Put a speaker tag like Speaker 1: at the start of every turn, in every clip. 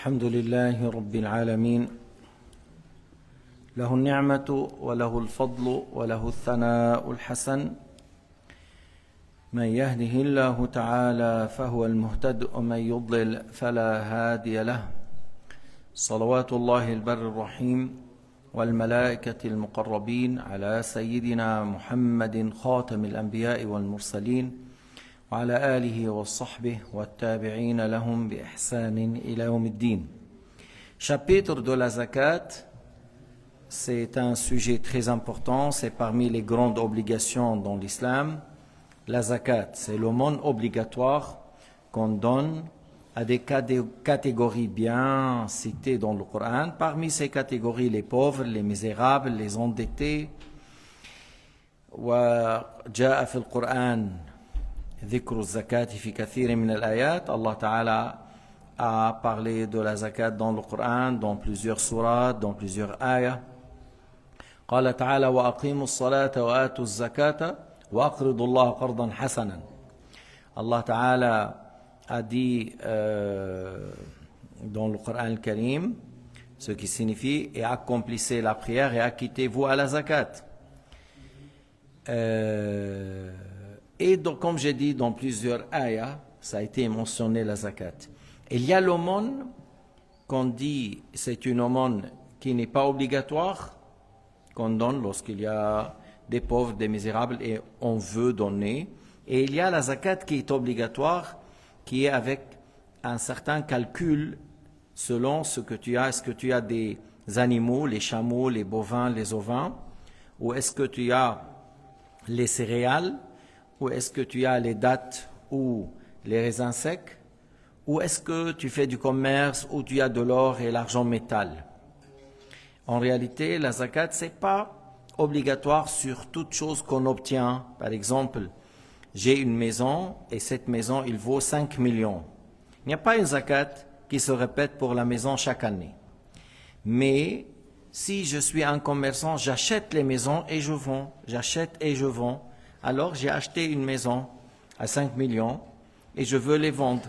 Speaker 1: الحمد لله رب العالمين له النعمة وله الفضل وله الثناء الحسن من يهده الله تعالى فهو المهتد ومن يضلل فلا هادي له صلوات الله البر الرحيم والملائكة المقربين على سيدنا محمد خاتم الأنبياء والمرسلين وعلى آله وصحبه والتابعين لهم بإحسان إلى يوم الدين. Chapitre de la zakat, c'est un sujet très important, c'est parmi les grandes obligations dans l'islam. La zakat, c'est l'aumône obligatoire qu'on donne à des catégories bien citées dans le Coran. Parmi ces catégories, les pauvres, les misérables, les endettés. وجاء في القرآن ذكر الزكاة في كثير من الآيات. Allah Ta'ala a parlé de la zakat dans le Coran, dans plusieurs sourates, dans plusieurs ayats. قال تعالى وأقيموا الصلاة وآتوا الزكاة وأقرضوا الله قرضا حسنا. Allah Ta'ala a dit dans le Coran al-Karim, ce qui signifie et accomplissez la prière et acquittez-vous à la zakat. Et donc, comme j'ai dit dans plusieurs ayats, ça a été mentionné la zakat. Il y a l'aumône qu'on dit c'est une aumône qui n'est pas obligatoire, qu'on donne lorsqu'il y a des pauvres, des misérables et on veut donner. Et il y a la zakat qui est obligatoire, qui est avec un certain calcul selon ce que tu as. Est-ce que tu as des animaux, les chameaux, les bovins, les ovins, ou est-ce que tu as les céréales, ou est-ce que tu as les dattes ou les raisins secs, ou est-ce que tu fais du commerce où tu as de l'or et l'argent métal. En réalité, la zakat, ce n'est pas obligatoire sur toute chose qu'on obtient. Par exemple, j'ai une maison et cette maison, il vaut 5 millions. Il n'y a pas une zakat qui se répète pour la maison chaque année. Mais si je suis un commerçant, j'achète les maisons et je vends. J'achète et je vends. Alors j'ai acheté une maison à 5 millions et je veux les vendre.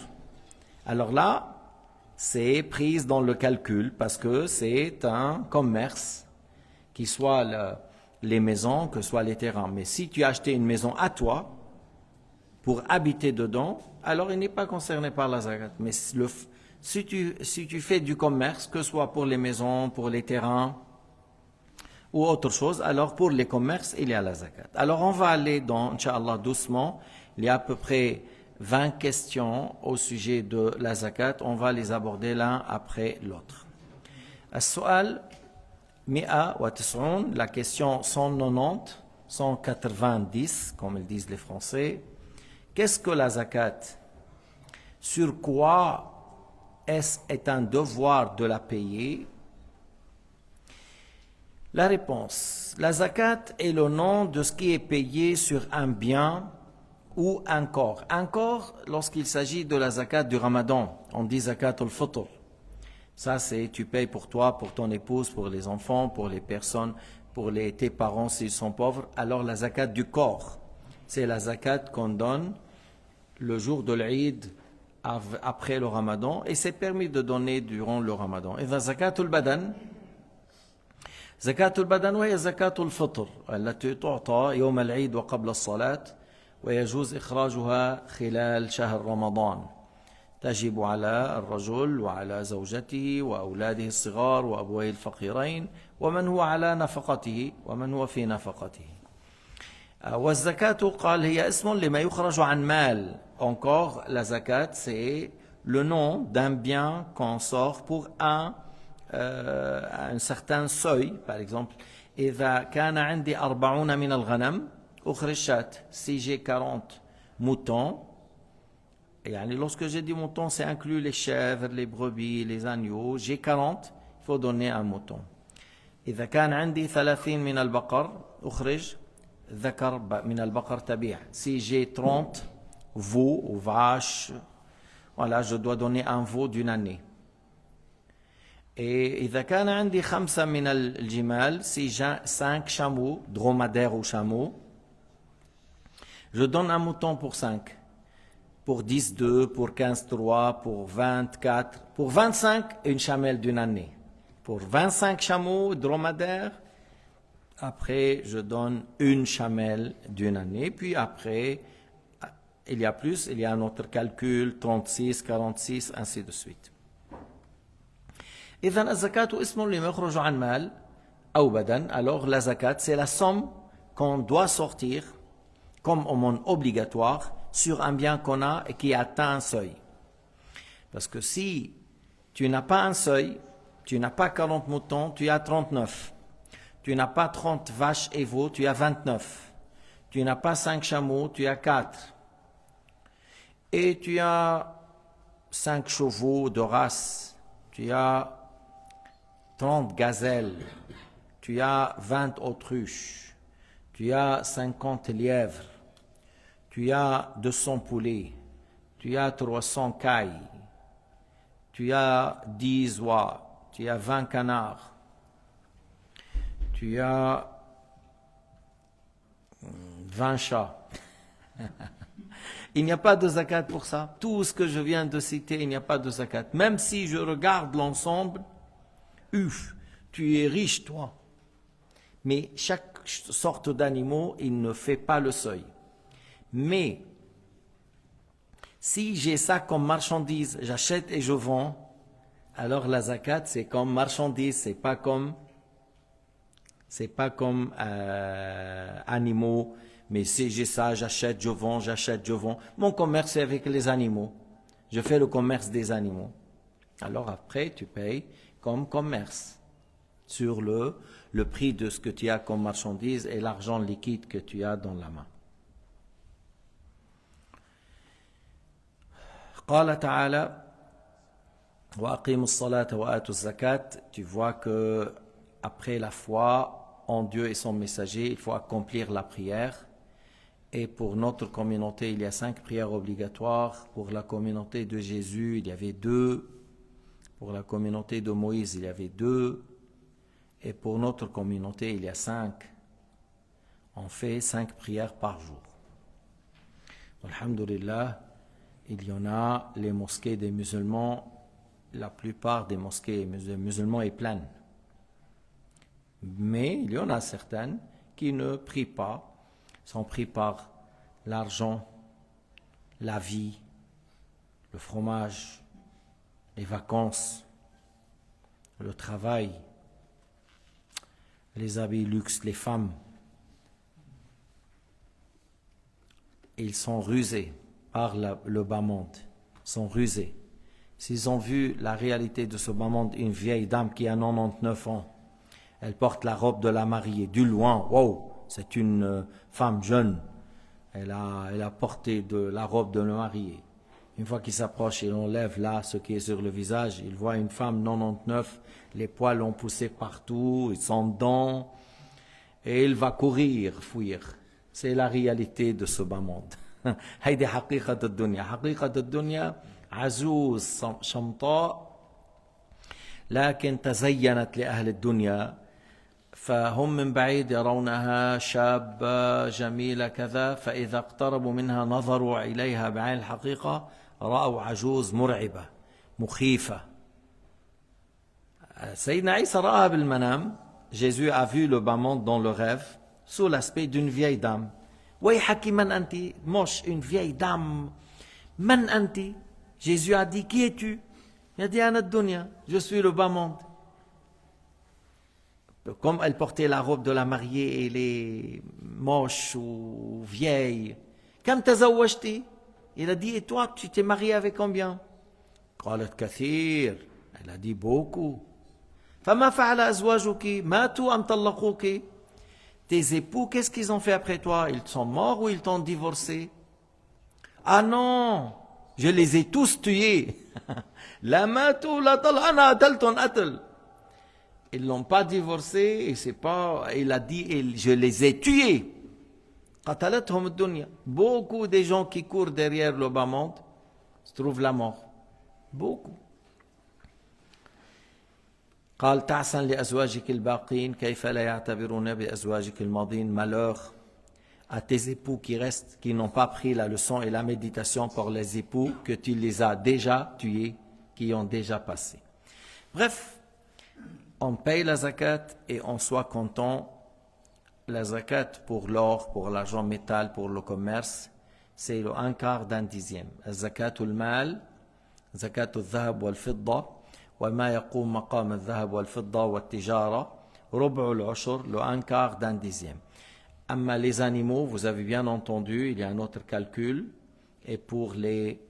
Speaker 1: Alors là, c'est prise dans le calcul parce que c'est un commerce, qui soit les maisons, que soit les terrains. Mais si tu as acheté une maison à toi, pour habiter dedans, alors il n'est pas concerné par la zakat. Mais si tu fais du commerce, que ce soit pour les maisons, pour les terrains ou autre chose, alors pour les commerces, il y a la zakat. Alors on va aller dans, Inch'Allah, doucement. Il y a à peu près 20 questions au sujet de la zakat. On va les aborder l'un après l'autre. السؤال 190, la question 190, 190, comme ils disent les Français. Qu'est-ce que la zakat? Sur quoi est un devoir de la payer? La réponse. La zakat est le nom de ce qui est payé sur un bien ou un corps. Un corps, lorsqu'il s'agit de la zakat du Ramadan, on dit zakat al-fitr. Ça, c'est tu payes pour toi, pour ton épouse, pour les enfants, pour les personnes, pour tes parents s'ils sont pauvres. Alors la zakat du corps, c'est la zakat qu'on donne le jour de l'Eid après le Ramadan et c'est permis de donner durant le Ramadan. Et la zakat al-badan, زكاة البدن وهي زكاة الفطر التي تعطى يوم العيد وقبل الصلاة ويجوز إخراجها خلال شهر رمضان تجب على الرجل وعلى زوجته وأولاده الصغار وأبويه الفقيرين ومن هو على نفقته ومن هو في نفقته. والزكاة قال هي اسم لما يخرج عن مال. Encore, la zakat, c'est le nom d'un bien qu'on sort pour un certain seuil. Par exemple, إذا كان عندي 40 من الغنم أخرج شاة. Si j'ai 40 moutons, يعني lorsque j'ai dit moutons, c'est inclus les chèvres, les brebis, les agneaux. J'ai 40, il faut donner un mouton. إذا كان عندي 30 من البقر أخرج ذكر من البقر تبيع. Si j'ai 30 veaux ou vaches, voilà, je dois donner un veau d'une année. Et إذا كان عندي 5 من الجمال, si j'ai 5 chameaux, dromadaires ou chameaux, je donne un mouton pour 5. pour 10-2, pour 15-3, pour 24, pour 25, une chamelle d'une année. Pour 25 chameaux dromadaires, après je donne une chamelle d'une année, puis après, il y a plus, il y a un autre calcul, 36, 46, ainsi de suite. إذن الزكاة اسم لما يخرج عن مال أو بدن. Alors la zakat, c'est la somme qu'on doit sortir comme aumône obligatoire sur un bien qu'on a et qui atteint un seuil. Parce que si tu n'as pas un seuil, tu n'as pas 40 moutons, tu as 39. Tu n'as pas 30 vaches et veaux, tu as 29. Tu n'as pas 5 chameaux, tu as 4. Et tu as 5 chevaux de race, tu as 30 gazelles, tu as 20 autruches, tu as 50 lièvres, tu as 200 poulets, tu as 300 cailles, tu as 10 oies, tu as 20 canards, tu as 20 chats. Il n'y a pas de zakat pour ça. Tout ce que je viens de citer, il n'y a pas de zakat. Même si je regarde l'ensemble, tu es riche, toi. Mais chaque sorte d'animaux, il ne fait pas le seuil. Mais, si j'ai ça comme marchandise, j'achète et je vends, alors la zakat, c'est comme marchandise, c'est pas comme animaux. Mais si j'ai ça, j'achète, je vends, j'achète, je vends. Mon commerce, c'est avec les animaux. Je fais le commerce des animaux. Alors après, tu payes comme commerce sur le prix de ce que tu as comme marchandise et l'argent liquide que tu as dans la main. قال تعالى وأقيموا الصلاة وآتوا الزكاة. Tu vois que après la foi en Dieu et son messager, il faut accomplir la prière. Et pour notre communauté, il y a 5 prières obligatoires. Pour la communauté de Jésus, il y avait 2. Pour la communauté de Moïse, il y avait 2. Et pour notre communauté, il y a 5. On fait 5 prières par jour. Alhamdulillah, il y en a, les mosquées des musulmans, la plupart des mosquées des musulmans est pleine. Mais il y en a certaines qui ne prient pas, sont pris par l'argent, la vie, le fromage, les vacances, le travail, les habits luxe, les femmes. Ils sont rusés par le bas monde, sont rusés. S'ils ont vu la réalité de ce bas monde, une vieille dame qui a 99 ans, elle porte la robe de la mariée, du loin, wow, c'est une femme jeune, elle a porté la robe de la mariée. Une fois qu'il s'approche, il enlève là ce qui est sur le visage, il voit une femme 99, les poils ont poussé partout, ils sont dedans, et il va courir, fuir. C'est la réalité de ce bas monde. هيدي حقيقة الدنيا. حقيقة الدنيا عجوز شمطاء لكن تزينت لأهل الدنيا فهم من بعيد يرونها شابة جميلة كذا فإذا اقتربوا منها نظروا إليها بعين الحقيقة رأوا عجوز مرعبة مخيفة. سيدنا عيسى رأى بالمنام. Jésus a vu le bas monde dans le rêve sous l'aspect d'une vieille dame. ويحكي من أنت moche, une vieille dame. من أنت? Jésus a dit, qui es-tu? Il a dit, أنا الدنيا, je suis le bas monde. Comme elle portait la robe de la mariée, elle est moche ou vieille. كم تزوجتي? Il a dit, et toi, tu t'es marié avec combien? قالت كثير. Elle a dit, beaucoup. فما فعل أزواجك؟ ماتوا أم طلقوك؟ Tes époux, qu'est-ce qu'ils ont fait après toi? Ils sont morts ou ils t'ont divorcé? Ah non, je les ai tous tués. La matou, la talana, atalton atal. Ils l'ont pas divorcé, et c'est pas, il a dit, je les ai tués. قتلتهم الدنيا. Beaucoup de gens qui courent derrière le bas monde se trouvent la mort. Beaucoup. قال تعسا لأزواجك الباقين كيف لا يعتبرون بأزواجك الماضين. Malheur à tes époux qui restent, qui n'ont pas pris la leçon et la méditation pour les époux que tu les as déjà tués, qui ont déjà passé. Bref, on paye la zakat et on soit content. La zakat pour l'or, pour l'argent métal, pour le commerce, c'est le 1/4 d'un dixième. الزكاة المال زكاة الذهب والفضة وما يقوم مقام الذهب والفضة والتجارة ربع العشر, le 1/4 d'un dixième. Amma les animaux, vous avez bien entendu, il y a un autre calcul. Et pour les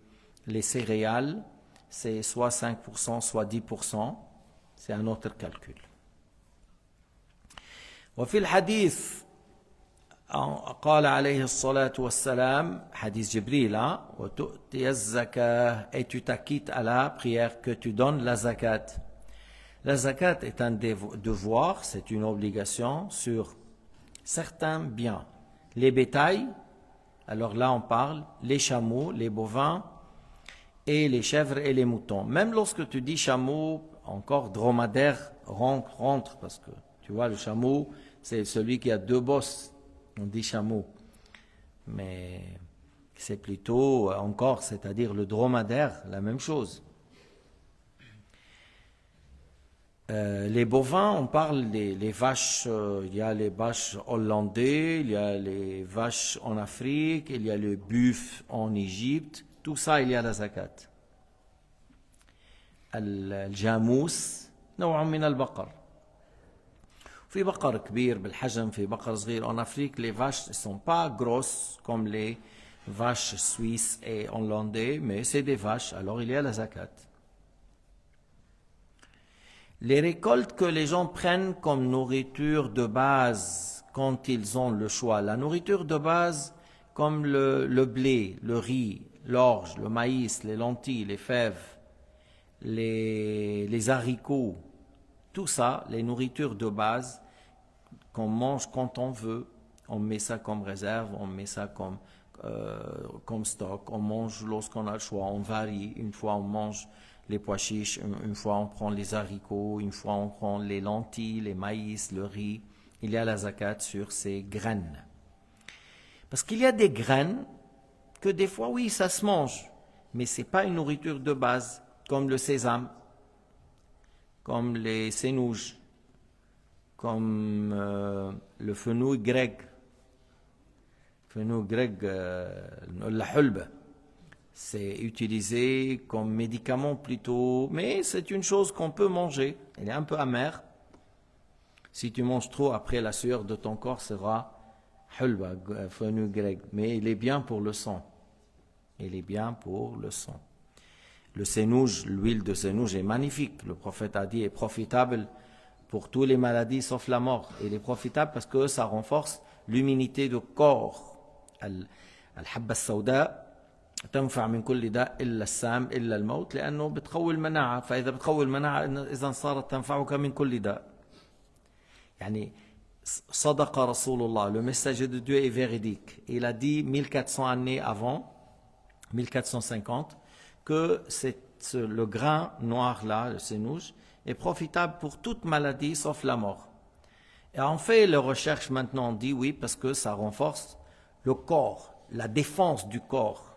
Speaker 1: céréales, c'est soit 5%, soit 10%. C'est un autre calcul. وفي الحديث قال عليه الصلاة والسلام, hadith Jibril, وتؤتي الزكاة, et tu t'acquittes à la prière que tu donnes la zakat. La zakat est un devoir, c'est une obligation sur certains biens. Les bétails, alors là on parle, les chameaux, les bovins et les chèvres et les moutons. Même lorsque tu dis chameau, encore dromadaire rentre parce que tu vois le chameau, c'est celui qui a deux bosses. On dit chameau, mais c'est plutôt encore, c'est-à-dire le dromadaire, la même chose. Les bovins, on parle des vaches, il y a les vaches hollandaises, il y a les vaches en Afrique, il y a le buff en Égypte, tout ça il y a la zakat. الجاموس نوع من البقر. في بقر كبير بالحجم, في بقر صغير. En Afrique, les vaches ne sont pas grosses comme les vaches suisses et hollandaises, mais c'est des vaches, alors il y a la zakat. Les récoltes que les gens prennent comme nourriture de base quand ils ont le choix. La nourriture de base comme le blé, le riz, l'orge, le maïs, les lentilles, les fèves, les haricots, tout ça, les nourritures de base qu'on mange quand on veut, on met ça comme réserve, on met ça comme stock, on mange lorsqu'on a le choix, on varie, une fois on mange les pois chiches, une fois on prend les haricots, une fois on prend les lentilles, les maïs, le riz. Il y a la zakat sur ces graines. Parce qu'il y a des graines que des fois, oui, ça se mange, mais ce n'est pas une nourriture de base, comme le sésame, comme les sénouges, comme le fenouil grec. Fenouil grec, la hulba. C'est utilisé comme médicament plutôt, mais c'est une chose qu'on peut manger. Elle est un peu amère. Si tu manges trop, après la sueur de ton corps sera hulba, fenouil grec. Mais il est bien pour le sang. Il est bien pour le sang. Le sénouge, l'huile de sénouge est magnifique. Le prophète a dit, est profitable pour toutes les maladies sauf la mort. Il est profitable parce que ça renforce l'immunité du corps. Al-habba al-sawda تنفع من كل داء إلا السام إلا الموت لأنه بتقوي المناعة فإذا بتقوي المناعة إذا صارت تنفعك من كل داء يعني صدق رسول الله le message de Dieu est véridique il a dit 1400 années avant 1450 que le grain noir là le sénouge est profitable pour toute maladie sauf la mort et en fait les recherches maintenant dit oui parce que ça renforce le corps la défense du corps.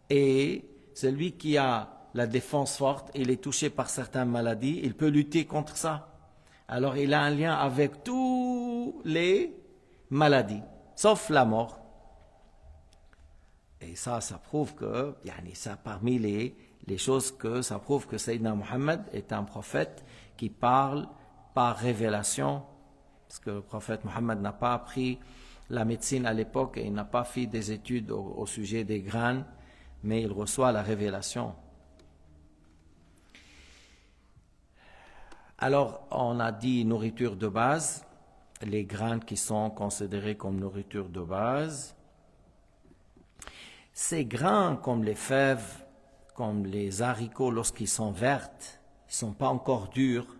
Speaker 1: Et celui qui a la défense forte, il est touché par certaines maladies, il peut lutter contre ça. Alors il a un lien avec toutes les maladies, sauf la mort. Et ça prouve que, ça parmi les choses que ça prouve que Sayyidina Muhammad est un prophète qui parle par révélation. Parce que le prophète Muhammad n'a pas appris la médecine à l'époque et il n'a pas fait des études au sujet des graines. Mais il reçoit la révélation. Alors, on a dit nourriture de base, les graines qui sont considérées comme nourriture de base. Ces grains, comme les fèves, comme les haricots, lorsqu'ils sont vertes, ils ne sont pas encore durs.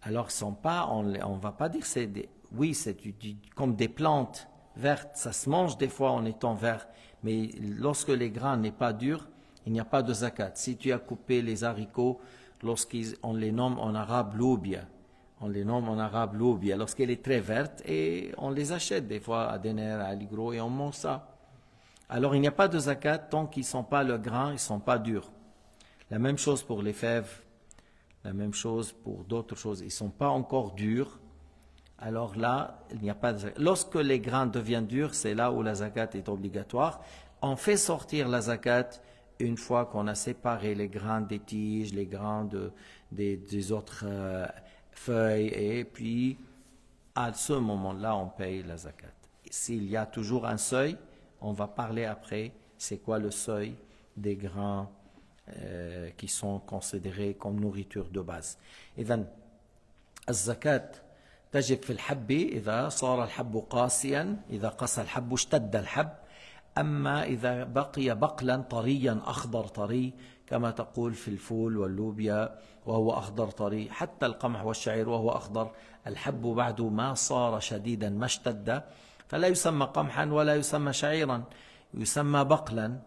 Speaker 1: Alors, on ne va pas dire que c'est comme des plantes vertes. Ça se mange des fois en étant vert. Mais lorsque les grains n'est pas dur, il n'y a pas de zakat. Si tu as coupé les haricots, lorsqu'on les nomme en arabe loubia, On les nomme en arabe loubia lorsqu'elle est très verte et on les achète des fois à Dener, à Aligro et on mange ça. Alors il n'y a pas de zakat tant qu'ils ne sont pas le grain, ils ne sont pas durs. La même chose pour les fèves, la même chose pour d'autres choses. Ils ne sont pas encore durs. Alors là, il n'y a pas de zakat. Lorsque les grains deviennent durs, c'est là où la zakat est obligatoire. On fait sortir la zakat une fois qu'on a séparé les grains des tiges, les grains des autres feuilles, et puis à ce moment-là, on paye la zakat. S'il y a toujours un seuil, on va parler après, c'est quoi le seuil des grains qui sont considérés comme nourriture de base. إذن الزكاة تجب في الحب إذا صار الحب قاسيا، إذا قسى الحب اشتد الحب، أما إذا بقي بقلا طريا أخضر طري كما تقول في الفول واللوبيا وهو أخضر طري، حتى القمح والشعير وهو أخضر، الحب بعد ما صار شديدا ما اشتد فلا يسمى قمحا ولا يسمى شعيرا، يسمى بقلا،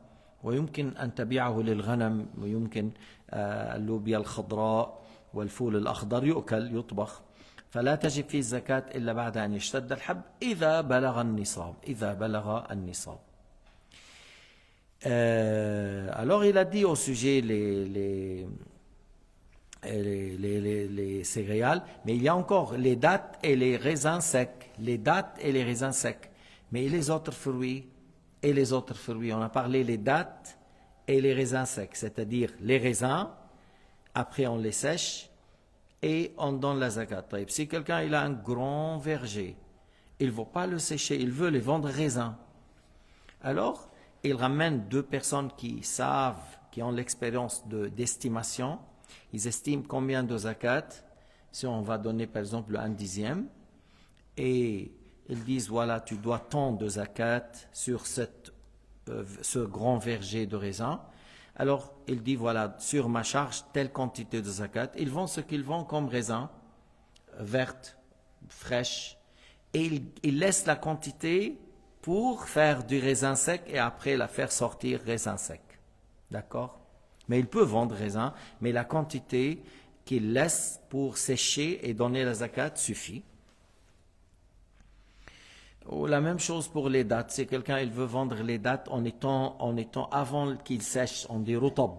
Speaker 1: ويمكن أن تبيعه للغنم، ويمكن اللوبيا الخضراء والفول الأخضر يؤكل يطبخ، فلا تجب فيه الزكاة إلا بعد أن يشتد الحب إذا بلغ النصاب، إذا بلغ النصاب. Alors il a dit au sujet les céréales, mais il y a encore les dattes et les raisins secs, les dattes et les raisins secs, mais les autres fruits et les autres fruits, on a parlé les dattes et les raisins secs, c'est-à-dire les raisins, après on les sèche et on donne la zakat. Si quelqu'un il a un grand verger, il ne veut pas le sécher, il veut les vendre raisins, alors il ramène deux personnes qui savent, qui ont l'expérience d'estimation. Ils estiment combien de zakat, si on va donner par exemple un dixième, et ils disent voilà, tu dois tant de zakat sur ce grand verger de raisin. Alors il dit voilà, sur ma charge, telle quantité de zakat. Ils vendent ce qu'ils vendent comme raisin, verte, fraîche, et ils laissent la quantité pour faire du raisin sec et après la faire sortir raisin sec. D'accord? Mais il peut vendre raisin, mais la quantité qu'il laisse pour sécher et donner la zakat suffit. Ou la même chose pour les dattes. Si quelqu'un il veut vendre les dattes en étant avant qu'ils sèchent, on dit rotab.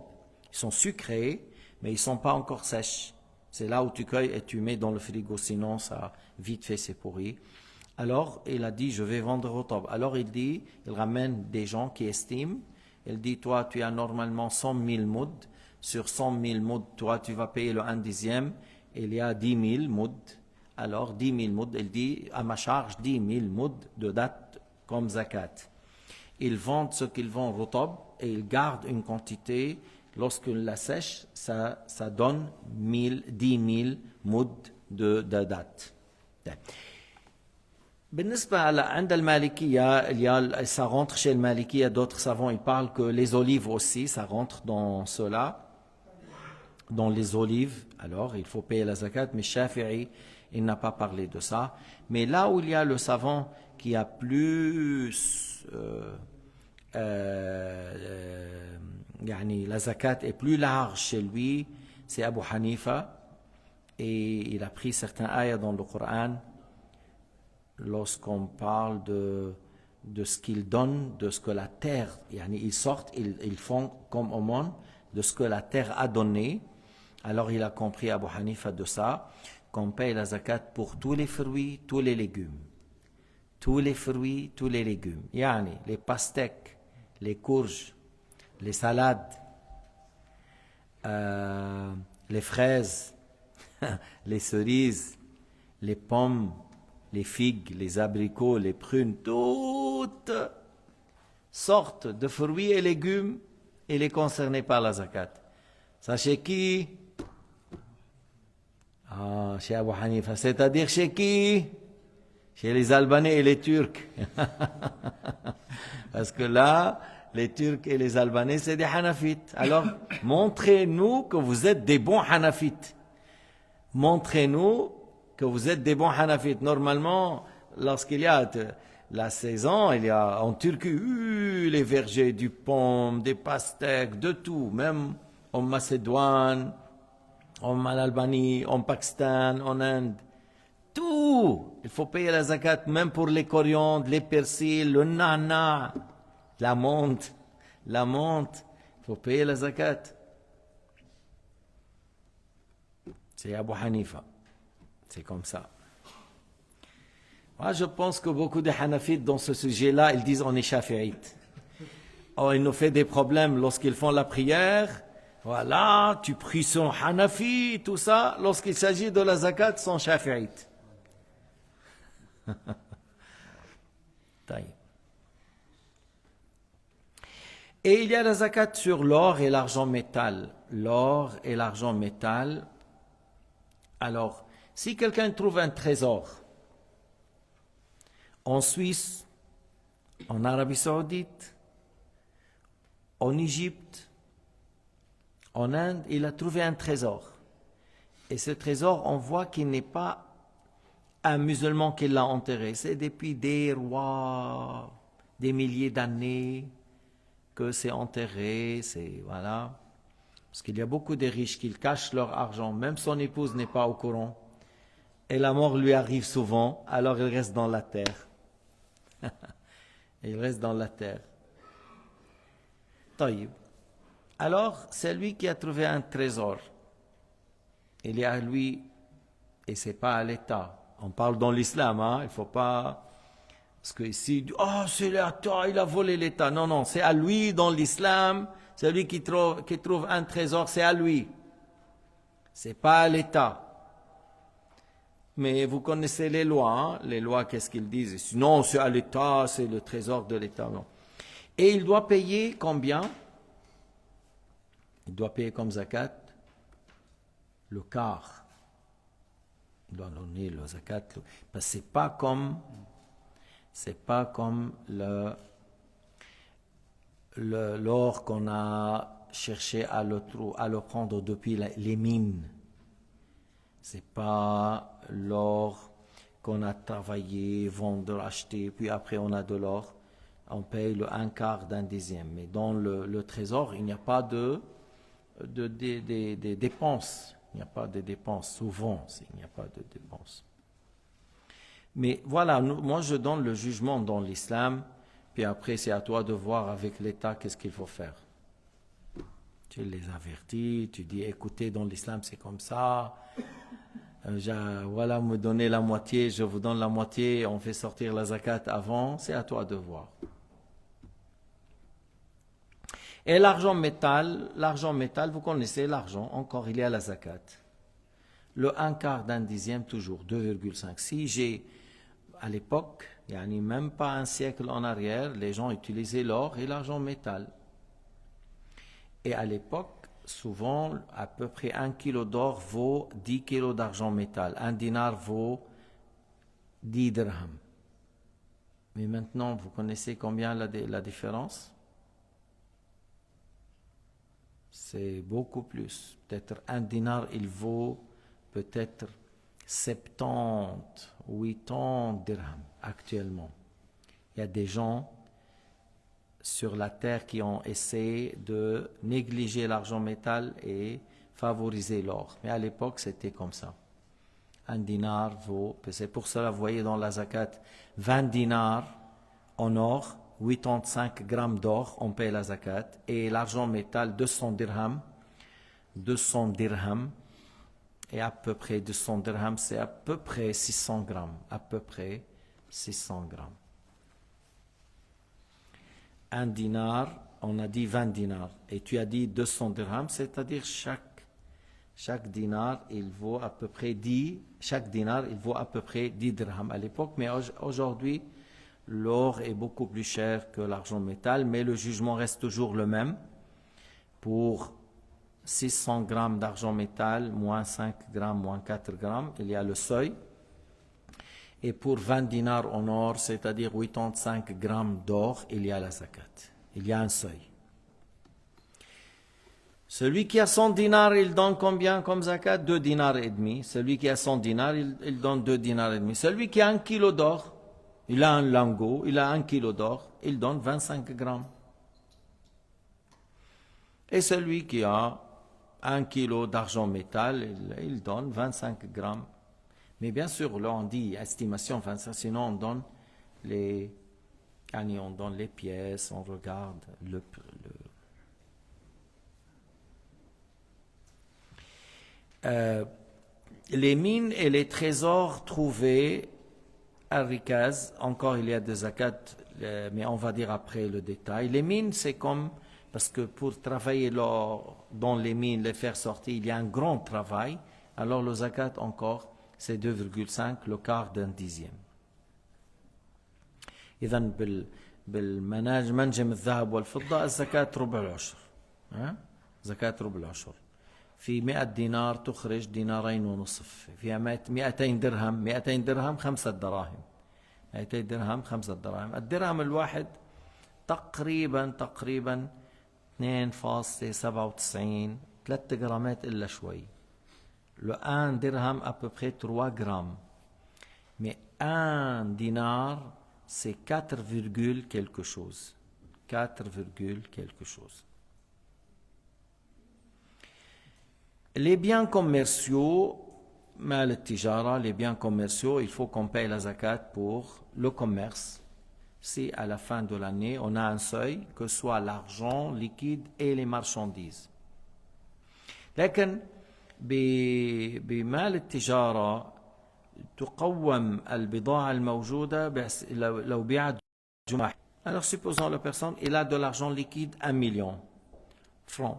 Speaker 1: Ils sont sucrés, mais ils ne sont pas encore sèches. C'est là où tu cueilles et tu mets dans le frigo, sinon ça vite fait c'est pourri. Alors, il a dit, je vais vendre au top. Alors, il ramène des gens qui estiment. Il dit, toi, tu as normalement 100 000 mouds. Sur 100 000 mouds, toi, tu vas payer le 1 dixième. Il y a 10 000 mouds. Alors, 10 000 mouds, il dit, à ma charge, 10 000 mouds de date comme zakat. Ils vendent ce qu'ils vendent au top et ils gardent une quantité. Lorsqu'ils la sèchent, ça donne 10 000 mouds de date. بالنسبة عند المالكية ça rentre chez le Malikiya, d'autres savants ils parlent que les olives aussi ça rentre dans cela, dans les olives, alors il faut payer la zakat, mais Shafi'i il n'a pas parlé de ça. Mais là où il y a le savant qui a plus la zakat est plus large chez lui, c'est Abu Hanifa, et il a pris certains ayats dans le Coran lorsqu'on parle de ce qu'ils donnent, de ce que la terre, ils sortent, ils font comme aumône de ce que la terre a donné. Alors il a compris Abu Hanifa de ça, qu'on paye la zakat pour tous les fruits, tous les légumes. Tous les fruits, tous les légumes. Les pastèques, les courges, les salades, les fraises, les cerises, les pommes, les figues, les abricots, les prunes, toutes sortes de fruits et légumes, il est concerné par la zakat. Ça chez qui? Chez Abu Hanifa. C'est-à-dire chez qui? Chez les Albanais et les Turcs. Parce que là, les Turcs et les Albanais, c'est des Hanafites. Alors, montrez-nous que vous êtes des bons Hanafites. Montrez-nous que vous êtes des bons Hanafites. Normalement, lorsqu'il y a la saison, il y a en Turquie les vergers du pomme, des pastèques, de tout. Même en Macédoine, en Albanie, en Pakistan, en Inde. Tout. Il faut payer la zakat, même pour les coriandres, les persils, le nana, la menthe. La menthe. Il faut payer la zakat. C'est Abu Hanifa. C'est comme ça. Moi, je pense que beaucoup de Hanafites, dans ce sujet-là, ils disent on est Shafi'ite. Oh, il nous fait des problèmes lorsqu'ils font la prière. Voilà, tu pries son Hanafi, tout ça. Lorsqu'il s'agit de la zakat, son Shafi'ite. Et il y a la zakat sur l'or et l'argent métal. L'or et l'argent métal. Alors, si quelqu'un trouve un trésor en Suisse, en Arabie Saoudite, en Égypte, en Inde, il a trouvé un trésor. Et ce trésor, on voit qu'il n'est pas un musulman qui l'a enterré. C'est depuis des rois, des milliers d'années que c'est enterré. C'est, voilà. Parce qu'il y a beaucoup de riches qui cachent leur argent. Même son épouse n'est pas au courant. Et la mort lui arrive souvent, alors il reste dans la terre. Il reste dans la terre. Taïb. Alors, c'est lui qui a trouvé un trésor. Il est à lui, et ce n'est pas à l'État. On parle dans l'islam, hein? Il ne faut pas... Parce que ici, oh, c'est l'État, il a volé l'État. Non, non, c'est à lui dans l'islam. C'est lui qui trouve un trésor, c'est à lui. Ce n'est pas à l'État. Mais vous connaissez les lois. Hein? Les lois, qu'est-ce qu'ils disent? Non, c'est à l'État, c'est le trésor de l'État. Non. Et il doit payer combien? Il doit payer comme zakat le quart. Il doit donner le zakat. Parce que c'est pas comme l'or qu'on a cherché à le prendre depuis les mines. C'est pas l'or qu'on a travaillé, vendre, acheter, puis après on a de l'or. On paye le 1/4 d'un dixième. Mais dans le trésor, il n'y a pas de dépenses. Il n'y a pas de dépenses. Souvent, il n'y a pas de dépenses. Mais voilà, moi je donne le jugement dans l'islam, puis après c'est à toi de voir avec l'État qu'est-ce qu'il faut faire. Tu les avertis, tu dis écoutez, dans l'islam c'est comme ça. Voilà, me donner la moitié, je vous donne la moitié, on fait sortir la zakat avant, c'est à toi de voir. Et l'argent métal, vous connaissez l'argent, encore il y a la zakat. Le 1/4 d'un dixième, toujours 2,5. Si j'ai, à l'époque, il n'y a même pas un siècle en arrière, les gens utilisaient l'or et l'argent métal. Et à l'époque, souvent, à peu près 1 kilo d'or vaut 10 kilos d'argent métal. 1 dinar vaut 10 dirhams. Mais maintenant, vous connaissez combien la différence? C'est beaucoup plus. Peut-être 1 dinar, il vaut peut-être 70, 80 dirhams actuellement. Il y a des gens sur la terre qui ont essayé de négliger l'argent métal et favoriser l'or. Mais à l'époque, c'était comme ça. 1 dinar vaut, c'est pour cela, vous voyez dans la zakat, 20 dinars en or, 85 grammes d'or, on paye la zakat, et l'argent métal, 200 dirhams, et à peu près 200 dirhams, c'est à peu près 600 grammes, à peu près 600 grammes. 1 dinar, on a dit 20 dinars, et tu as dit 200 dirhams, c'est-à-dire chaque dinar, il vaut à peu près 10 dirhams à l'époque, mais aujourd'hui, l'or est beaucoup plus cher que l'argent métal, mais le jugement reste toujours le même. Pour 600 grammes d'argent métal, moins 5 grammes, moins 4 grammes, il y a le seuil. Et pour 20 dinars en or, c'est-à-dire 85 grammes d'or, il y a la zakat. Il y a un seuil. Celui qui a 100 dinars, il donne combien comme zakat? 2 dinars et demi. Celui qui a 100 dinars, il donne 2 dinars et demi. Celui qui a 1 kilo d'or, il a un lingot, il a 1 kilo d'or, il donne 25 grammes. Et celui qui a 1 kilo d'argent métal, il donne 25 grammes. Mais bien sûr, là on dit estimation 25, sinon on donne les pièces, on regarde les mines et les trésors trouvés à Rikaz, encore il y a des zakat, mais on va dire après le détail. Les mines, c'est comme, parce que pour travailler l'or dans les mines, les faire sortir, il y a un grand travail. Alors le zakat encore, c'est 2,5, le quart d'un dixième. إذا بالمنجم الذهب والفضة الزكاة ربع العشر. زكاة ربع العشر. في 100 دينار تخرج دينارين ونصف. فيها 200 درهم 200 درهم 5 دراهم. 200 درهم 5 دراهم. الدرهم الواحد تقريبا 2.97 3 جرامات إلا شوي. Le 1 dirham à peu près 3 grammes. Mais 1 dinar, c'est 4, quelque chose. 4, quelque chose. Les biens commerciaux, les biens commerciaux, il faut qu'on paye la zakat pour le commerce. Si à la fin de l'année, on a un seuil, que ce soit l'argent liquide et les marchandises. لكن بمال التجارة تقوم البضاعة الموجودة لو بيعت جمع. Alors supposons la personne, il a de l'argent liquide 1 million francs.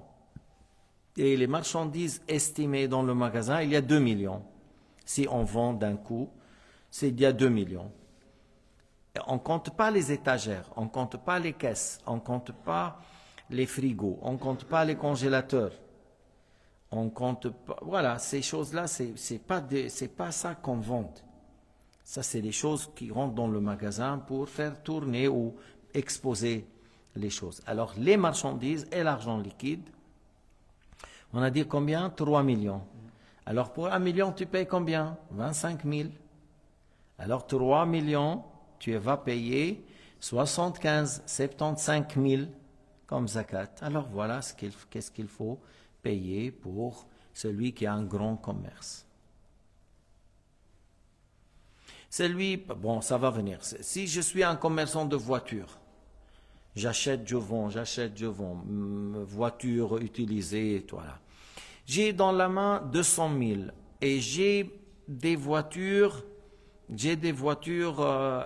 Speaker 1: Et les marchandises estimées dans le magasin, il y a 2 millions. Si on vend d'un coup, il y a 2 millions. On ne compte pas les étagères, on ne compte pas les caisses, on ne compte pas les frigos, on ne compte pas les congélateurs. On compte pas, voilà, ces choses-là, c'est pas ça qu'on vend. Ça, c'est des choses qui rentrent dans le magasin pour faire tourner ou exposer les choses. Alors, les marchandises et l'argent liquide, on a dit combien? 3 millions. Alors, pour 1 million, tu payes combien? 25 000. Alors, 3 millions, tu vas payer 75 000 comme zakat. Alors, voilà qu'est-ce qu'il faut payer pour celui qui a un grand commerce. Celui, bon, ça va venir. Si je suis un commerçant de voitures, j'achète, je vends, voitures utilisées, voilà. J'ai dans la main 200 000 et j'ai des voitures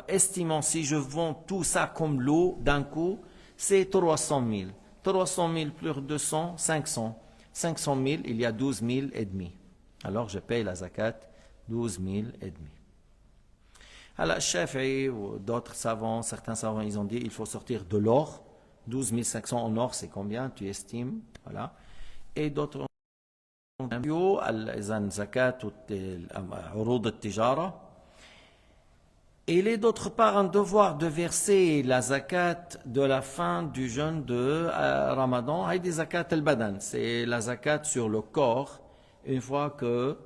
Speaker 1: estimant si je vends tout ça comme lot d'un coup, c'est 300 000. 300 000 plus 200, 500. 500 000, il y a 12 000 et demi. Alors je paye la zakat 12 000 et demi. Alors Shafi'i ou d'autres savants, certains savants, ils ont dit il faut sortir de l'or. 12 500 en or, c'est combien tu estimes? Voilà. Et d'autres ont dit zakat ou urud al-tijara. Et il est d'autre part un devoir de verser la zakat de la fin du jeûne de Ramadan. Il y a des zakat al-badan, c'est la zakat sur le corps. Une fois que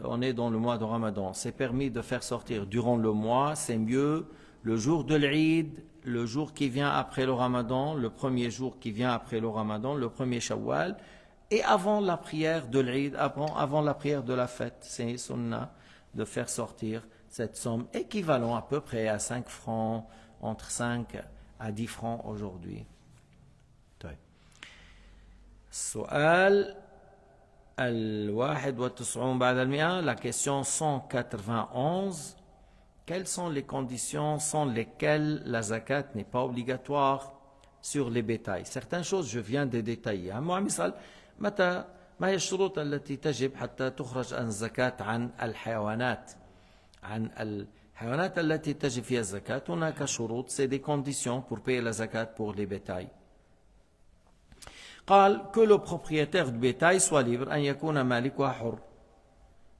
Speaker 1: on est dans le mois de Ramadan, c'est permis de faire sortir durant le mois. C'est mieux le jour de l'Eid, le jour qui vient après le Ramadan, le premier jour qui vient après le Ramadan, le premier Shawwal, et avant la prière de l'Eid, avant la prière de la fête. C'est sunnah de faire sortir cette somme équivalente à peu près à 5 francs, entre 5 à 10 francs aujourd'hui. السؤال 91 بعد المئة, la question 191. Quelles sont les conditions sans lesquelles la zakat n'est pas obligatoire sur les bétails? Certaines choses, je viens de détailler. مثال متى ما هي الشروط التي تجب حتى تخرج الزكاة عن الحيوانات؟ عن الحيوانات التي تجب فيها الزكاة هناك شروط, c'est des conditions pour payer la zakat pour les bétails. قال que le propriétaire du bétail soit libre أن يكون مالكها حر.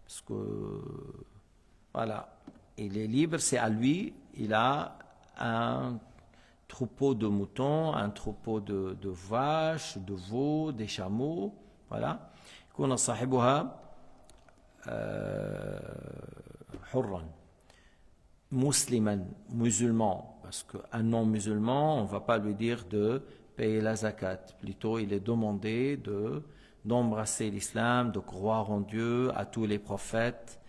Speaker 1: Parce que voilà, il est libre, c'est à lui, il a un troupeau de moutons, un troupeau de vaches, de veaux, des chameaux, voilà. يكون صاحبها حرا مسلما, musulman, parce qu'un non-musulman, on ne va pas lui dire de payer la zakat. Plutôt, il est demandé d'embrasser l'islam, de croire en Dieu, à tous les prophètes,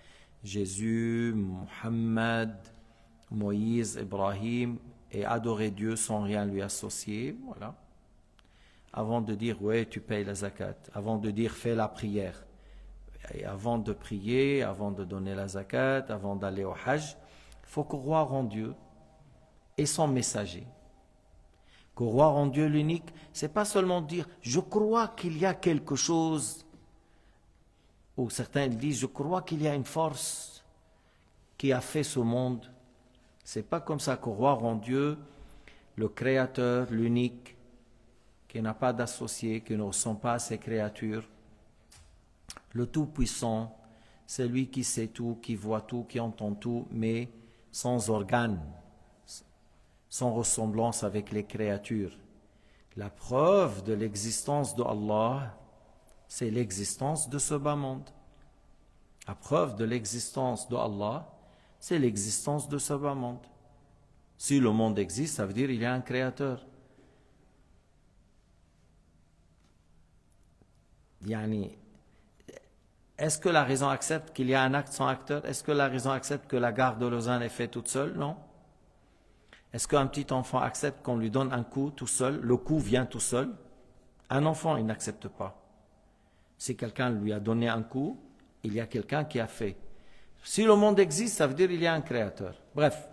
Speaker 1: Jésus, Mohammed, Moïse, Ibrahim, et adorer Dieu sans rien lui associer, voilà. Avant de dire, ouais, tu payes la zakat, avant de dire, fais la prière, et avant de prier, avant de donner la zakat, avant d'aller au hajj, il faut croire en Dieu et son messager. Croire en Dieu l'unique, c'est pas seulement dire, je crois qu'il y a quelque chose, ou certains disent, je crois qu'il y a une force qui a fait ce monde. C'est pas comme ça. Croire en Dieu, le Créateur, l'unique, qui n'a pas d'associé, qui ne ressemble pas à ses créatures, le Tout-Puissant, c'est lui qui sait tout, qui voit tout, qui entend tout, mais sans organes, sans ressemblance avec les créatures. La preuve de l'existence de Allah, c'est l'existence de ce bas monde. La preuve de l'existence de Allah, c'est l'existence de ce bas monde. Si le monde existe, ça veut dire qu'il y a un créateur. Yani, est-ce que la raison accepte qu'il y a un acte sans acteur? Est-ce que la raison accepte que la gare de Lausanne est faite toute seule? Non. Est-ce qu'un petit enfant accepte qu'on lui donne un coup tout seul? Le coup vient tout seul? Un enfant, il n'accepte pas. Si quelqu'un lui a donné un coup, il y a quelqu'un qui a fait. Si le monde existe, ça veut dire qu'il y a un créateur. Bref.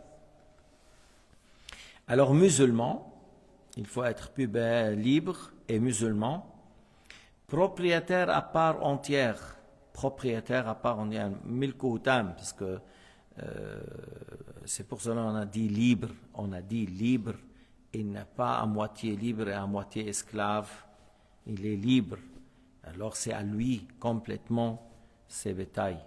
Speaker 1: Alors, musulman, il faut être libre et musulman, propriétaire à part entière. Propriétaire à part entière. Milkoutam, parce que c'est pour cela qu'on a dit libre. On a dit libre. Il n'est pas à moitié libre et à moitié esclave. Il est libre. Alors c'est à lui complètement ses bétails.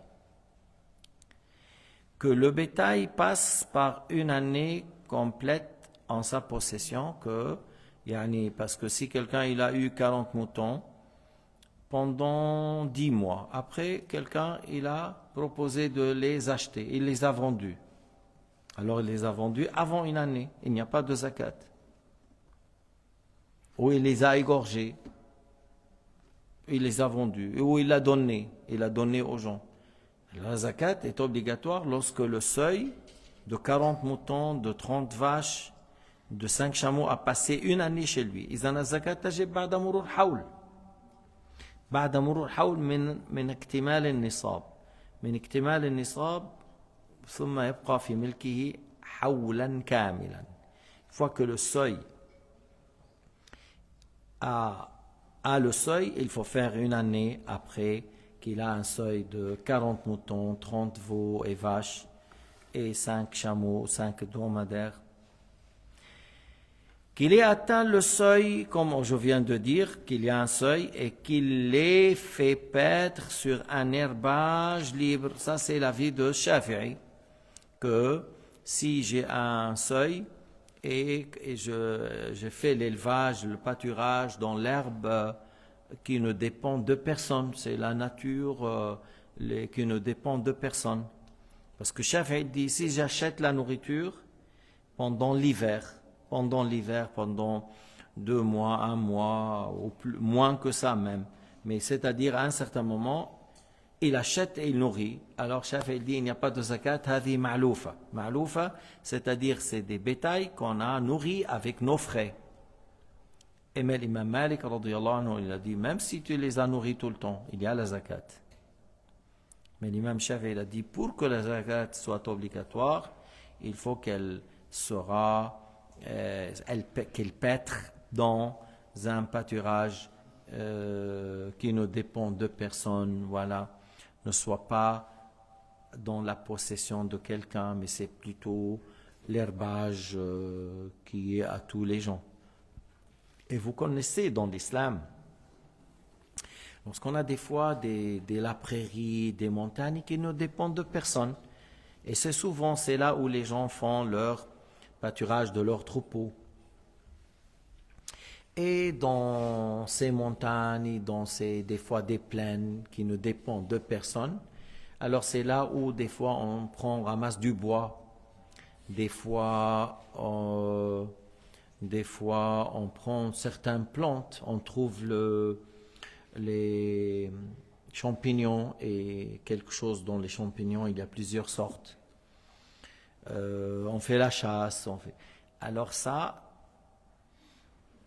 Speaker 1: Que le bétail passe par une année complète en sa possession, parce que si quelqu'un il a eu 40 moutons pendant 10 mois, après quelqu'un il a proposé de les acheter, il les a vendus. Alors il les a vendus avant une année, il n'y a pas de zakat. Ou il les a égorgés, il les a vendus, ou il a donné aux gens. La zakat est obligatoire lorsque le seuil de 40 moutons, de 30 vaches, de 5 chameaux a passé une année chez lui. إذن الزكاة تجب بعد مرور حول. بعد مرور حول من اكتمال النصاب. من اكتمال النصاب ثم يبقى في ملكه حولا كاملا. Une fois que le seuil a le seuil, il faut faire une année après qu'il a un seuil de 40 moutons, 30 veaux et vaches et 5 chameaux, 5 dromadaires. Qu'il ait atteint le seuil, comme je viens de dire, qu'il y a un seuil et qu'il l'ait fait paître sur un herbage libre. Ça, c'est l'avis de Shafi'i, que si j'ai un seuil et je fais l'élevage, le pâturage dans l'herbe qui ne dépend de personne, c'est la nature qui ne dépend de personne. Parce que Shafi'i dit, si j'achète la nourriture pendant l'hiver, pendant 2 mois, 1 mois, ou moins que ça même. Mais c'est-à-dire à un certain moment, il achète et il nourrit. Alors Shafi'i dit, il n'y a pas de zakat, hadi ma'loufa. Ma'loufa, c'est-à-dire c'est des bétails qu'on a nourris avec nos frais. Et même l'imam Malik, radiyallahu anhu, il a dit, même si tu les as nourris tout le temps, il y a la zakat. Mais l'imam Shafi'i, il a dit, pour que la zakat soit obligatoire, il faut qu'elle pètre dans un pâturage qui ne dépend de personne, voilà, ne soit pas dans la possession de quelqu'un, mais c'est plutôt l'herbage qui est à tous les gens. Et vous connaissez dans l'islam, lorsqu'on a des fois la prairie, des montagnes qui ne dépendent de personne, et c'est là où les gens font leur pâturage de leurs troupeaux. Et dans ces montagnes, des fois des plaines qui ne dépendent de personne, alors c'est là où des fois on ramasse du bois, des fois on prend certaines plantes, on trouve les champignons et quelque chose dans les champignons, il y a plusieurs sortes. On fait la chasse. Alors ça,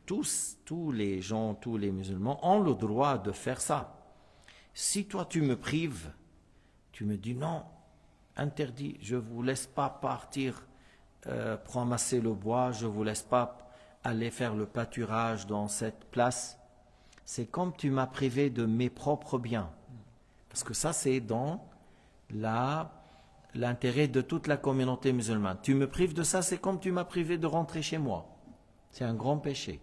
Speaker 1: tous les gens, tous les musulmans ont le droit de faire ça. Si toi tu me prives, tu me dis non, interdit, je ne vous laisse pas partir pour ramasser le bois, je ne vous laisse pas aller faire le pâturage dans cette place, c'est comme tu m'as privé de mes propres biens. Parce que ça, c'est dans l'intérêt de toute la communauté musulmane. Tu me prives de ça, c'est comme tu m'as privé de rentrer chez moi. C'est un grand péché.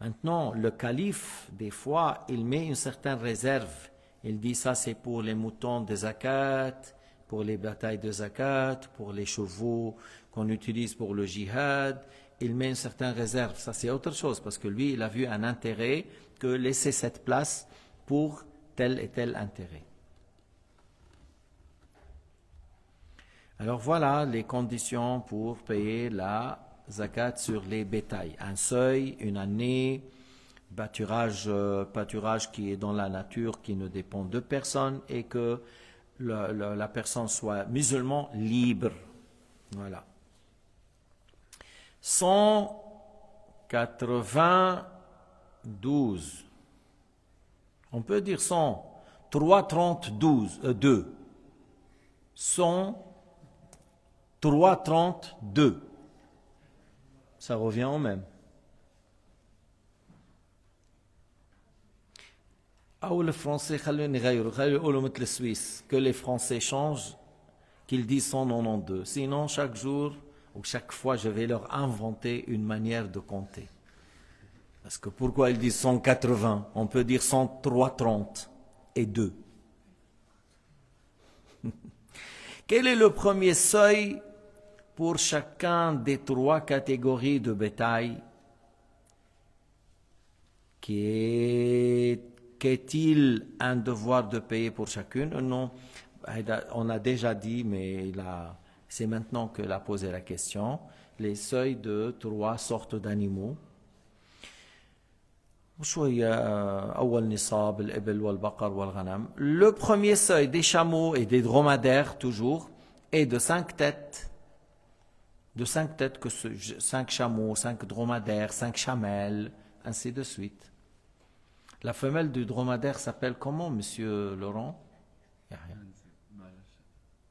Speaker 1: Maintenant, le calife, des fois, il met une certaine réserve. Il dit ça, c'est pour les moutons de zakat, pour les batailles de zakat, pour les chevaux qu'on utilise pour le jihad. Il met une certaine réserve. Ça, c'est autre chose, parce que lui, il a vu un intérêt que laisser cette place pour tel et tel intérêt. Alors voilà les conditions pour payer la zakat sur les bétails. Un seuil, une année, pâturage qui est dans la nature, qui ne dépend de personne et que la personne soit musulman libre. Voilà. 192. On peut dire 100. 332. 332. Ça revient au même. Ou le français, que les Français changent, qu'ils disent 192. Sinon, chaque jour ou chaque fois, je vais leur inventer une manière de compter. Parce que pourquoi ils disent 180? On peut dire 103,30 et 2. Quel est le premier seuil pour chacun des 3 catégories de bétail? Qu'est-il un devoir de payer pour chacune? Non, on a déjà dit, mais c'est maintenant qu'elle a posé la question. Les seuils de 3 sortes d'animaux. Le premier seuil des chameaux et des dromadaires, toujours, est de 5 têtes. De 5 têtes, 5 chameaux, 5 dromadaires, 5 chamelles, ainsi de suite. La femelle du dromadaire s'appelle comment, monsieur Laurent?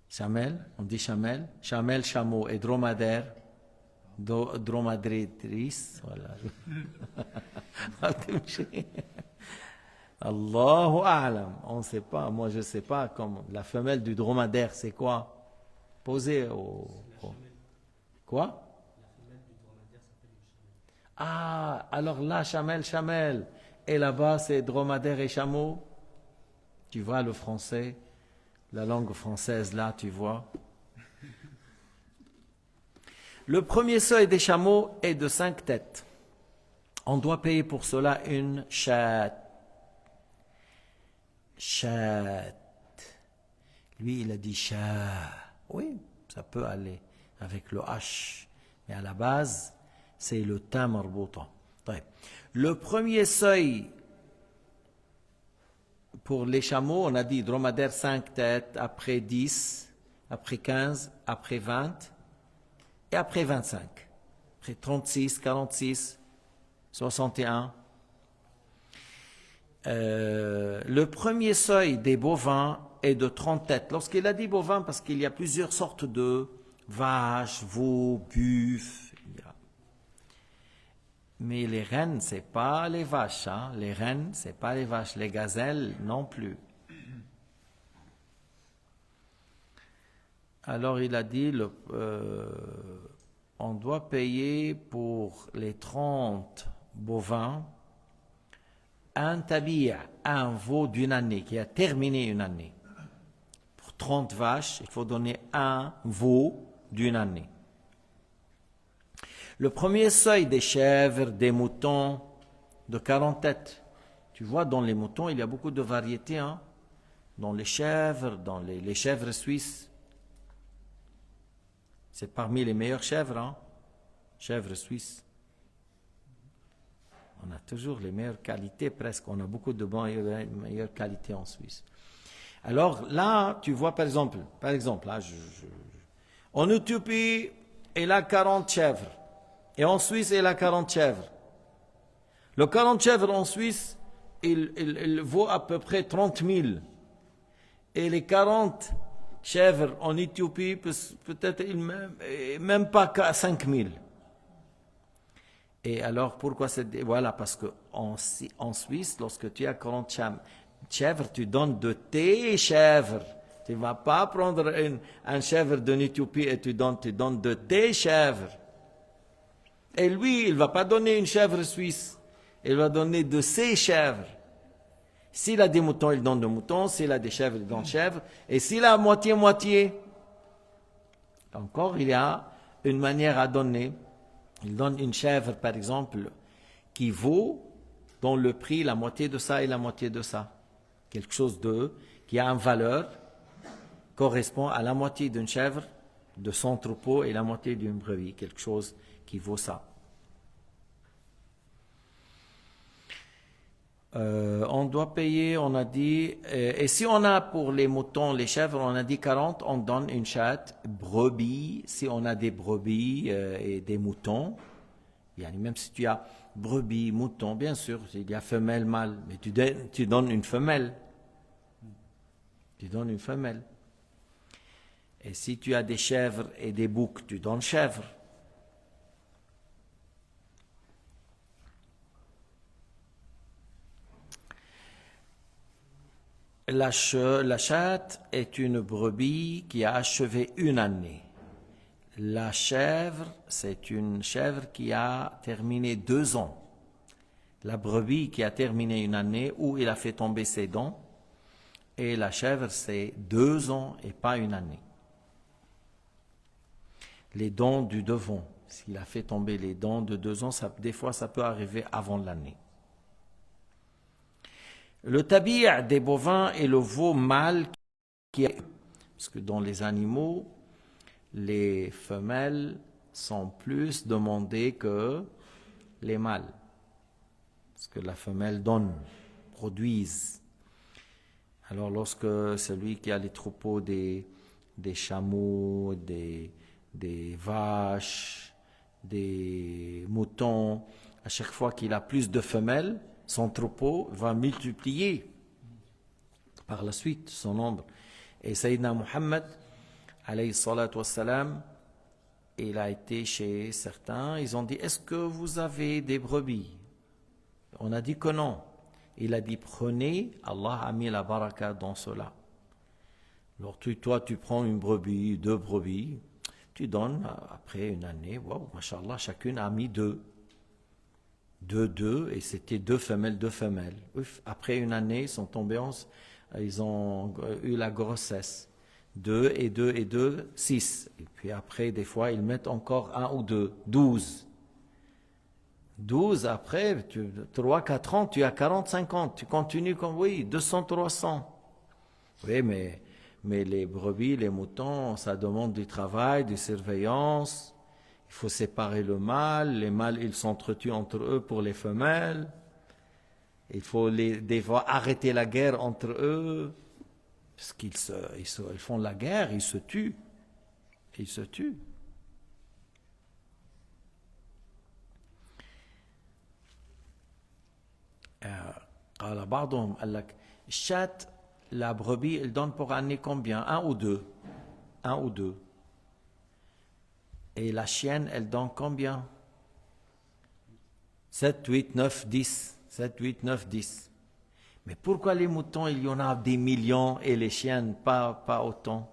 Speaker 1: Chamelle, on dit chamelle. Chamelle, chameau et dromadaire. Dromadrice, voilà. Allahu a'lam. On ne sait pas, moi je ne sais pas. Comme la femelle du dromadaire, c'est quoi? Posez au. Quoi? Ah, alors là, chamelle. Et là-bas, c'est dromadaire et chameau. Tu vois le français, la langue française, là, tu vois. Le premier seuil des chameaux est de 5 têtes. On doit payer pour cela une chat. Chat. Lui, il a dit chat. Oui, ça peut aller avec le H. Mais à la base, c'est le ta marbouta. Le premier seuil pour les chameaux, on a dit dromadaire 5 têtes, après 10, après 15, après 20 et après 25. Après 36, 46, 61. Le premier seuil des bovins est de 30 têtes. Lorsqu'il a dit bovins, parce qu'il y a plusieurs sortes de vaches, veaux, buffles. Mais les rennes, ce n'est pas les vaches. Hein. Les rennes, ce n'est pas les vaches. Les gazelles, non plus. Alors il a dit, on doit payer pour les 30 bovins un tabi'a, un veau d'une année, qui a terminé une année. Pour 30 vaches, il faut donner un veau d'une année. Le premier seuil des chèvres, des moutons, de 40 têtes. Tu vois, dans les moutons, il y a beaucoup de variétés. Hein? Dans les chèvres, dans les chèvres suisses. C'est parmi les meilleures chèvres. Hein? Chèvres suisses. On a toujours les meilleures qualités, presque. On a beaucoup de bonnes et meilleures qualités en Suisse. Alors là, tu vois par exemple là, en Éthiopie, il a 40 chèvres. Et en Suisse, il a 40 chèvres. Le 40 chèvres en Suisse, il vaut à peu près 30 000. Et les 40 chèvres en Éthiopie, peut-être même pas 5 000. Et alors, pourquoi c'est... Voilà, parce qu'en Suisse, lorsque tu as 40 chèvres, tu donnes de tes chèvres. Tu ne vas pas prendre un chèvre de l'Éthiopie et tu donnes de tes chèvres. Et lui, il ne va pas donner une chèvre suisse. Il va donner de ses chèvres. S'il a des moutons, il donne des moutons. S'il a des chèvres, il donne des chèvres. Et s'il a moitié, encore, il y a une manière à donner. Il donne une chèvre, par exemple, qui vaut dans le prix la moitié de ça et la moitié de ça. Quelque chose qui a une valeur correspond à la moitié d'une chèvre de son troupeau et la moitié d'une brebis. Quelque chose qui vaut ça. On doit payer, on a dit, et si on a pour les moutons, les chèvres, on a dit 40, on donne une chatte, brebis, si on a des brebis et des moutons, même si tu as brebis, moutons, bien sûr, il y a femelle, mâle, mais tu donnes une femelle. Tu donnes une femelle. Et si tu as des chèvres et des boucs, tu donnes chèvres. La chatte est une brebis qui a achevé une année. La chèvre, c'est une chèvre qui a terminé 2 ans. La brebis qui a terminé une année où il a fait tomber ses dents. Et la chèvre, c'est 2 ans et pas une année. Les dents du devant, s'il a fait tomber les dents de 2 ans, des fois ça peut arriver avant l'année. Le tabi' des bovins est le veau mâle parce que dans les animaux, les femelles sont plus demandées que les mâles. Parce que la femelle donne, produise. Alors lorsque celui qui a les troupeaux des chameaux, des vaches, des moutons, à chaque fois qu'il a plus de femelles, son troupeau va multiplier par la suite son nombre. Et Sayyidina Muhammad, alayhi salatu wassalam, il a été chez certains, ils ont dit, est-ce que vous avez des brebis? On a dit que non. Il a dit, prenez, Allah a mis la baraka dans cela. Alors toi, tu prends une brebis, 2 brebis, tu donnes après une année, waouh, mashallah, chacune a mis 2. 2, et c'était 2 femelles. Ouf, après une année, ils ont eu la grossesse. 2 et 2, 6. Et puis après, des fois, ils mettent encore 1 ou 2, 12. 12, après, 3, 4 ans, tu as 40, 50. Tu continues comme, oui, 200, 300. Oui, mais les brebis, les moutons, ça demande du travail, de surveillance. Il faut séparer le mâle. Les mâles, ils s'entretuent entre eux pour les femelles. Il faut des fois arrêter la guerre entre eux. Parce qu'ils ils font la guerre, ils se tuent. Ils se tuent. قال بعضهم قال لك الشاة la brebis elle donne pour année combien? 1 ou 2. 1 ou 2. Et la chienne elle donne combien? 7, 8, 9, 10. 7, 8, 9, 10. Mais pourquoi les moutons il y en a des millions et les chiennes pas autant?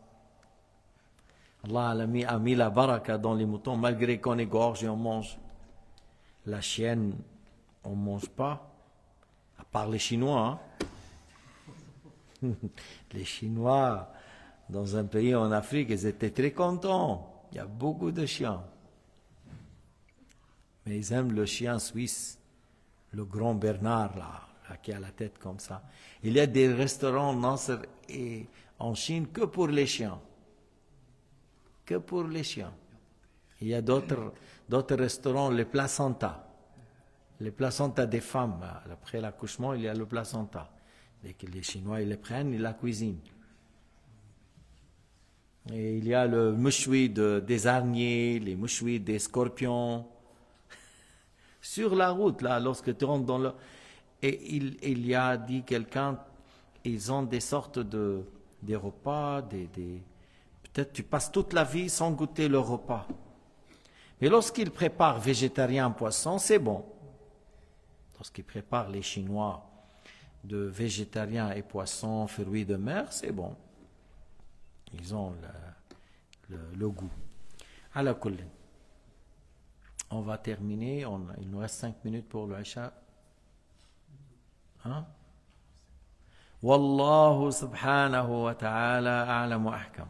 Speaker 1: Allah a mis la baraka dans les moutons malgré qu'on égorge et on mange. La chienne on ne mange pas. À part les Chinois. Hein? Les Chinois, dans un pays en Afrique, ils étaient très contents. Il y a beaucoup de chiens. Mais ils aiment le chien suisse, le grand Bernard, là, qui a la tête comme ça. Il y a des restaurants en Chine que pour les chiens. Que pour les chiens. Il y a d'autres restaurants, les placentas. les placentas des femmes. Après l'accouchement, il y a le placenta. Dès que les Chinois ils les prennent, ils la cuisinent. Et il y a le mouchoui des araignées, les mouchouis des scorpions. Sur la route, là, lorsque tu rentres dans le... Et il y a dit quelqu'un, ils ont des sortes des repas, peut-être tu passes toute la vie sans goûter le repas. Mais lorsqu'ils préparent végétarien poisson, c'est bon. Lorsqu'ils préparent les Chinois de végétarien et poisson, fruits de mer, c'est bon. Ils ont le goût. À la colle. On va terminer. Il nous reste 5 minutes pour le Isha. Hein? Wallahu subhanahu wa ta'ala a'lam wa ahkam.